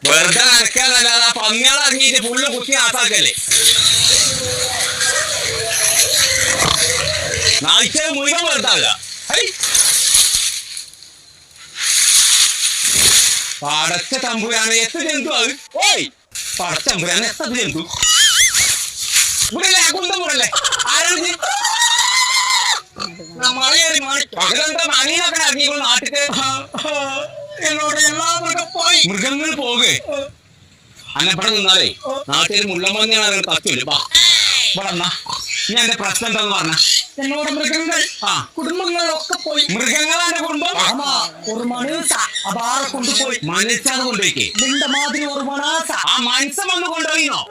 വെറുതെ നനക്കാന്നല്ലാതെ പന്നികളാക്കിയിട്ട് ഫുള്ള് കുത്തി നാസാക്കല്ലേ. നാഴ്ച മുഴുവൻ വെറുതാവില്ല. പടച്ച തമ്പുരാനെ എത്ര ജന്തു അത്. ഓയ് പടച്ച തമ്പുരാനെ എത്ര ജന്തു ഇവിടെ കുന്തം കൂടല്ലേ. ആരാണ് മണിയൊക്കെ ഇറങ്ങിക്കോ നാട്ടില്. എന്നോട് എല്ലാവർക്കും പോയി. മൃഗങ്ങൾ പോകെ അന്നപ്പടെ നിന്നാലേ നാട്ടിൽ മുള്ളമ്പന്നിയാണ് തത്തില്ല. ഇനി എന്റെ പ്രശ്നം എന്താന്ന് പറഞ്ഞ എന്നോട് മൃഗങ്ങൾ കുടുംബങ്ങളൊക്കെ പോയി. മൃഗങ്ങളാണ് കുടുംബം. ഒരു മനുസ അപാറെ കൊണ്ടുപോയി. മനസ്സാണ് കൊണ്ടുപോയിക്കേ. നിന്റെ മാതിരി ഒരു മനാസ ആ മനസ്സം വന്ന് കൊണ്ടുപോയിന്നോ.